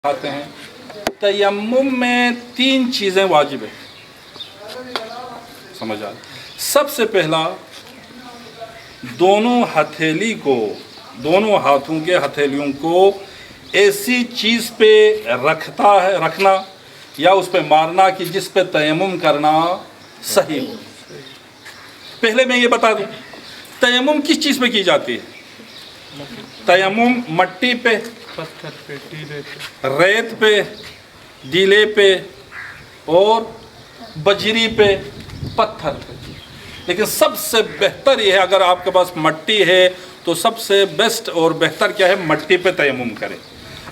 आते हैं। तयम्मुम में 3 चीज़ें वाजिब है, समझ आ। सबसे पहला, दोनों हथेली को, दोनों हाथों के हथेलियों को ऐसी चीज़ पे रखना या उस पे मारना कि जिस पे तयम्मुम करना सही हो। पहले मैं ये बता दूं, तयम्मुम किस चीज़ पे की जाती है? तयम्मुम मट्टी पे, पत्थर पे, टीले पे, रेत पे, डीले पे और बजरी पे, पत्थर पे। लेकिन सबसे बेहतर ये है, अगर आपके पास मट्टी है तो सबसे बेस्ट और बेहतर क्या है, मट्टी पे तयम्मुम करें।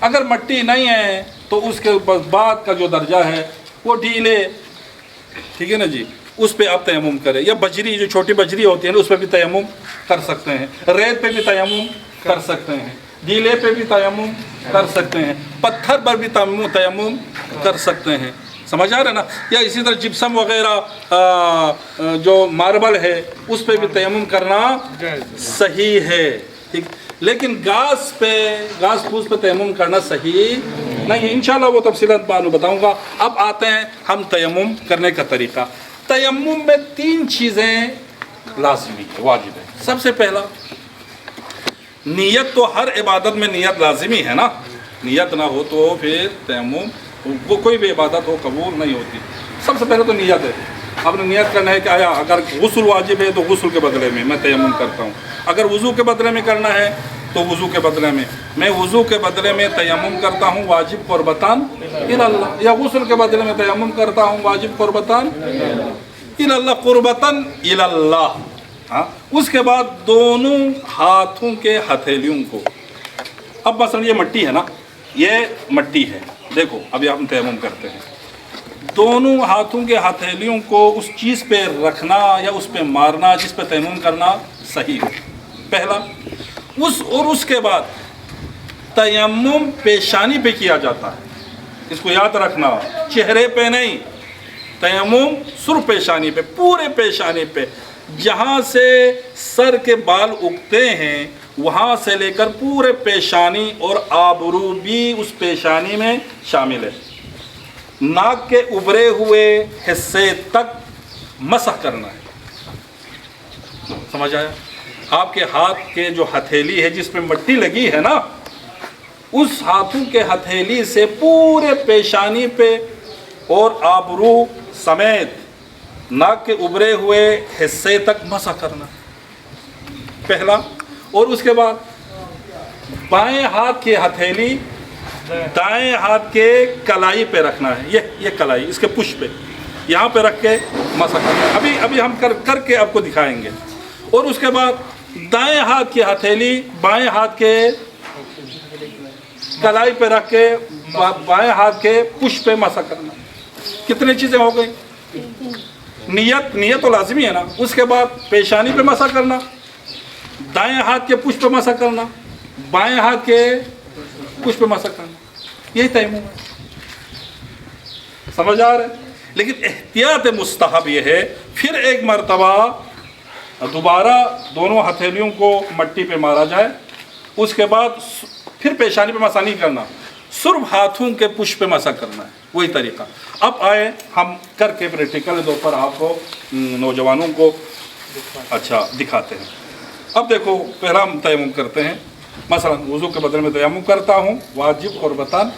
अगर मट्टी नहीं है तो उसके बाद का जो दर्जा है वो ढीले, ठीक है ना जी, उस पे आप तयम्मुम करें। या बजरी, जो छोटी बजरी होती है ना, उस पर भी तयम्मुम कर सकते हैं। रेत पे भी तयम्मुम कर सकते हैं, गीले पे भी तयम्मुम कर सकते हैं, पत्थर पर भी तयम्मुम कर सकते हैं। समझ आ रहा है ना? या इसी तरह जिप्सम वगैरह जो मार्बल है उस पे भी तयम्मुम करना सही है, ठीक। लेकिन घास फूस पे तयम्मुम करना सही नहीं है। इंशाल्लाह वो तफसीलात बाद में बताऊंगा। अब आते हैं हम तयम्मुम करने का तरीका। तयम्मुम में 3 चीज़ें लाज़मी है, वाजिब है। सबसे पहला, नियत तो हर इबादत में नियत लाजिमी है ना। नियत ना हो तो फिर तयम्मुम, वो कोई भी इबादत हो, कबूल नहीं होती। सबसे पहले तो नियत है। आपने नियत करना है कि आया अगर गुस्ल वाजिब है तो गुस्ल के बदले में मैं तयम्मुम करता हूँ। अगर वज़ू के बदले में करना है तो वज़ू के बदले में, मैं वज़ू के बदले में तयम्मुम करता हूँ वाजिब क़ुर्बतान इलल्लाह, या गुस्ल के बदले में तयम्मुम करता हूँ वाजिब क़ुर्बतान इलल्लाह, क़ुर्बतन इलल्लाह। हाँ, उसके बाद दोनों हाथों के हथेलियों को, अब मसलन ये मट्टी है ना, ये मट्टी है, देखो अभी हम तयम्मुम करते हैं। दोनों हाथों के हथेलियों को उस चीज़ पे रखना या उस पे मारना जिस पे तयम्मुम करना सही है, पहला। उसके बाद तयम्मुम पेशानी पे किया जाता है, इसको याद रखना, चेहरे पे नहीं। तयम्मुम सिर्फ पेशानी पे, पूरे पेशानी पे, जहाँ से सर के बाल उगते हैं वहाँ से लेकर पूरे पेशानी और आबरू भी उस पेशानी में शामिल है। नाक के उभरे हुए हिस्से तक मसह करना है, समझ आया? आपके हाथ के जो हथेली है जिस पे मट्टी लगी है ना, उस हाथों के हथेली से पूरे पेशानी पे और आबरू समेत नाक के उभरे हुए हिस्से तक मसा करना, पहला। और उसके बाद बाएं हाथ की हथेली दाएं हाथ के कलाई पे रखना है, ये कलाई, इसके पुश पे यहाँ पे रख के मसा करना। अभी हम करके आपको दिखाएंगे। और उसके बाद दाएं हाथ की हथेली बाएं हाथ के कलाई पे रख के बाएं हाथ के पुश पे मसा करना। कितनी चीज़ें हो गई? नियत तो लाजमी है ना। उसके बाद पेशानी पे मसा करना, दाएं हाथ के पुश पे मसा करना, बाएं हाथ के पुश पे मसा करना, यही तयम्मुम है। समझ आ रहा है? लेकिन एहतियात मुस्तहब ये है, फिर एक मरतबा दोबारा दोनों हथेलियों को मट्टी पे मारा जाए, उसके बाद फिर पेशानी पे मसा नहीं करना, सिर्फ हाथों के पुश पे मसा करना है, वही तरीका। अब आए हम करके प्रैक्टिकल तौर पर आपको, नौजवानों को अच्छा दिखाते हैं। अब देखो, पहला हम तयम्मुम करते हैं। मसलन वज़ू के बदले में तयम्मुम करता हूँ वाजिब क़ुर्बतान।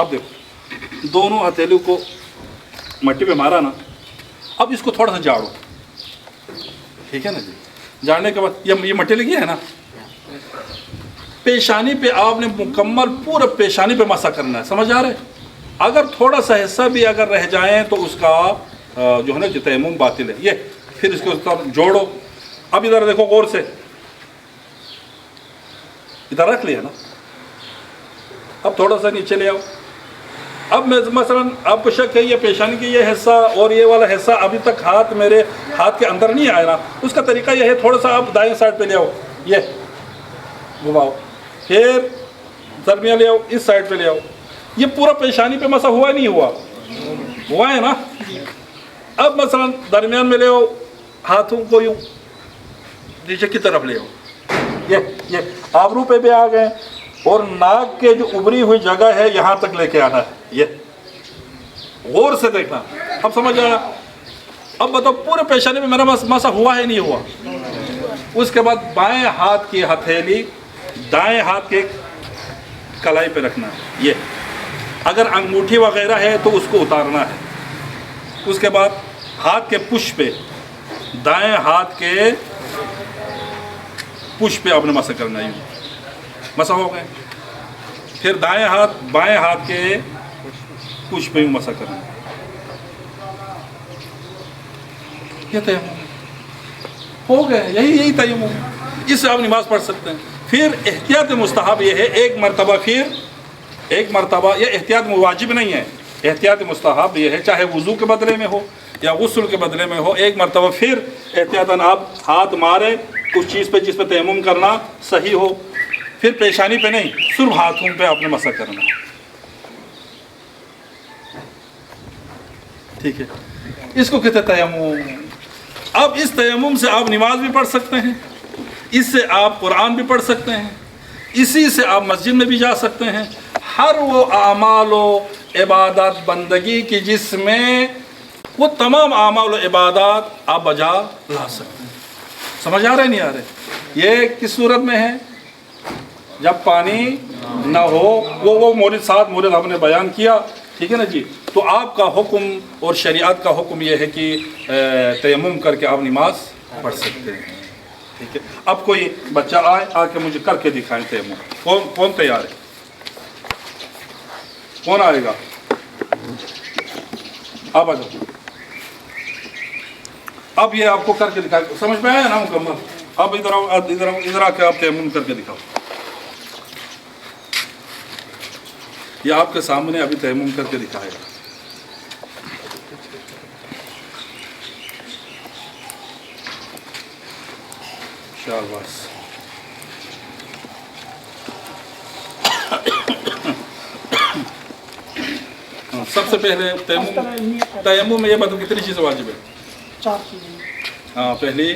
अब देखो, दोनों हथेलियों को मट्टी पे मारा ना, अब इसको थोड़ा सा झाड़ो, ठीक है ना जी। झाड़ने के बाद ये मट्टी लगी है ना, पेशानी पे आपने मुकम्मल पूरा पेशानी पे मसा करना है, समझ आ रहा है? अगर थोड़ा सा हिस्सा भी अगर रह जाए तो उसका जो है ना तयम्मुम बातिल है। ये फिर इसको जोड़ो। अब इधर देखो गौर से, इधर रख लिया ना, अब थोड़ा सा नीचे ले आओ। अब मैं मसलन आपको शक है ये पेशानी की ये हिस्सा और ये वाला हिस्सा अभी तक मेरे हाथ के अंदर नहीं आया ना, उसका तरीका यह है, थोड़ा सा आप दाएं साइड पे ले आओ, ये घुमाओ, फिर दरमियान ले आओ, इस साइड पे ले आओ। ये पूरा पेशानी पे मसा हुआ नहीं हुआ? हुआ है ना। अब मसलन दरमियान में ले आओ, हाथों को यूँ नीचे की तरफ ले आओ, ये आबरू पे भी आ गए, اور ناک کے جو ابری ہوئی جگہ ہے یہاں تک لے کے آنا ہے، یہ غور سے دیکھنا. اب سمجھ آیا؟ اب بتاؤ پورے پیشانی میں میرا مسا ہوا ہے نہیں ہوا؟ اس کے بعد بائیں ہاتھ کی ہتھیلی دائیں ہاتھ کے کلائی پہ رکھنا ہے. یہ اگر انگوٹھی وغیرہ ہے تو اس کو اتارنا ہے. اس کے بعد ہاتھ کے پش پہ، دائیں ہاتھ کے پش پہ آپ نے مسا کرنا ہے. مسا ہو گئے. پھر دائیں ہاتھ بائیں ہاتھ کے پش پہ مسا کرنا ہے. یہ تیمم ہو گئے. یہی تیمم. اس سے آپ نماز پڑھ سکتے ہیں. پھر احتیاط مستحب یہ ہے ایک مرتبہ یہ احتیاط واجب نہیں ہے، احتیاط مستحب یہ ہے چاہے وضو کے بدلے میں ہو یا غسل کے بدلے میں ہو، ایک مرتبہ پھر احتیاطاً آپ ہاتھ مارے اس چیز پہ جس پہ تیمم کرنا صحیح ہو. پھر پیشانی پہ نہیں، صرف ہاتھوں پہ آپ نے مسح کرنا. ٹھیک ہے، اس کو کہتے ہیں تیمم. اب اس تیمم سے آپ نماز بھی پڑھ سکتے ہیں، اس سے آپ قرآن بھی پڑھ سکتے ہیں، اسی سے آپ مسجد میں بھی جا سکتے ہیں. ہر وہ اعمال و عبادات بندگی کی جس میں وہ تمام اعمال و عبادات آپ بجا لا سکتے ہیں. سمجھ آ رہے نہیں آ رہے؟ یہ کس صورت میں ہے؟ جب پانی نہ ہو. وہ مورد 7 مورد ہم نے بیان کیا. ٹھیک ہے نا جی. تو آپ کا حکم اور شریعت کا حکم یہ ہے کہ تیمم کر کے آپ نماز پڑھ سکتے ہیں. ٹھیک ہے. اب کوئی بچہ آئے آ کے مجھے کر کے دکھائیں تیمم. کون تیار ہے؟ کون آئے گا؟ آپ آ جاؤ. اب یہ آپ کو کر کے دکھائے. سمجھ میں آیا نا مکمل؟ اب ادھر آ کے آپ تیمم کر کے دکھاؤ. یہ آپ کے سامنے ابھی تیمم کر کے دکھائے گا. شاباش. سب سے پہلے تیمم میں یہ بتاؤ کتنی چیزیں واجب ہے؟ 4 چیزیں. ہاں، پہلی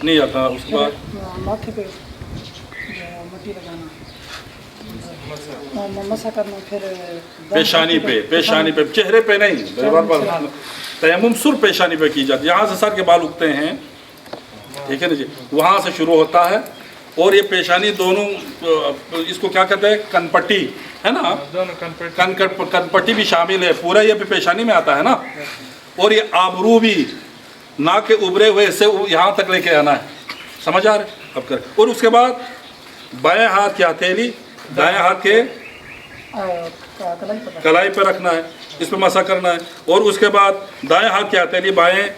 نیت تھا. اس کے بعد ماتھے پہ مٹی لگانا، مسح کرنا، پھر پیشانی پہ چہرے پہ نہیں. تیمم صرف پیشانی پہ کی جاتی ہے. یہاں سے سر کے بال اگتے ہیں. ٹھیک ہے نا جی. وہاں سے شروع ہوتا ہے اور یہ پیشانی دونوں اس کو کیا کہتے ہیں؟ کن پٹی ہے نا. کن پٹی بھی شامل ہے. پورا یہ بھی پیشانی میں آتا ہے نا. اور یہ آبرو بھی ناک کے ابرے ہوئے سے یہاں تک لے کے آنا ہے. سمجھ آ رہے اب کر. اور اس کے بعد بائیں ہاتھ کی ہتھیلی دائیں ہاتھ کے کلائی پہ رکھنا ہے. اس پہ مسح کرنا ہے. اور اس کے بعد دائیں ہاتھ کی ہتھیلی بائیں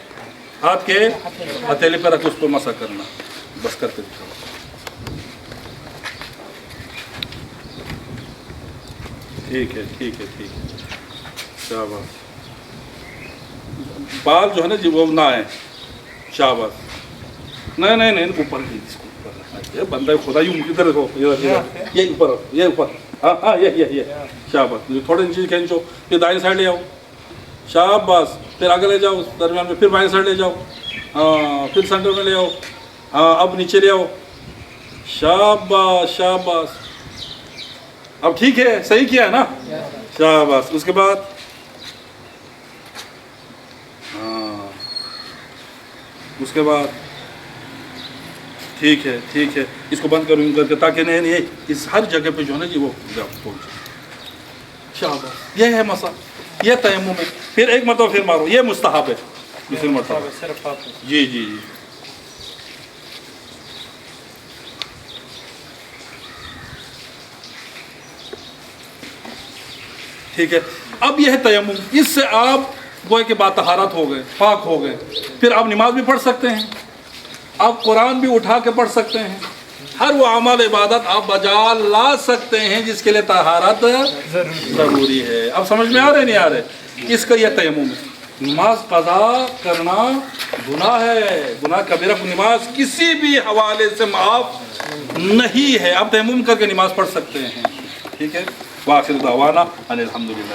ہاتھ کے ہتھیلی پہ رکھ اس پہ مسح کرنا. بس کر کے دکھاؤ. ٹھیک ہے. شاباش. بال جو ہے نا جی وہ نہ آئے. شاباش. نہیں اوپر یہ بندہ خدا یوں ادھر ہو. یہ اوپر ہاں یہ شاباش. تھوڑے نیچے کھینچو. پھر دائیں سائڈ لے آؤ. شاباش. پھر آگے لے جاؤ درمیان میں. پھر بائیں سائڈ لے جاؤ. ہاں پھر سینٹر میں لے آؤ. ہاں اب نیچے لے آؤ. شاباش. اب ٹھیک ہے، صحیح کیا ہے نا. شاباش. اس کے بعد ہاں اس کے بعد ٹھیک ہے. اس کو بند کروں کر کے تاکہ نہیں اس ہر جگہ پہ جو ہے نا جی وہ پہنچے. شاباش. یہ ہے مسا. یہ تیمم ہے. پھر ایک مرتبہ پھر مارو. یہ مستحب ہے. دوسری مرتبہ صرف ہاتھ. جی. ٹھیک ہے. اب یہ ہے تیمم. اس سے آپ گوئے کہ باطہارت ہو گئے، پاک ہو گئے. پھر آپ نماز بھی پڑھ سکتے ہیں. آپ قرآن بھی اٹھا کے پڑھ سکتے ہیں. ہر وہ عمل عبادت آپ بجا لا سکتے ہیں جس کے لیے طہارت ضروری ہے. اب سمجھ میں آ رہے نہیں آ رہے؟ اس کا یہ تیمم ہے. نماز قضا کرنا گناہ ہے. گناہ کبیرہ. نماز کسی بھی حوالے سے معاف نہیں ہے. آپ تیمم کر کے نماز پڑھ سکتے ہیں. ٹھیک ہے. وآخر دعوانا ان الحمدللہ.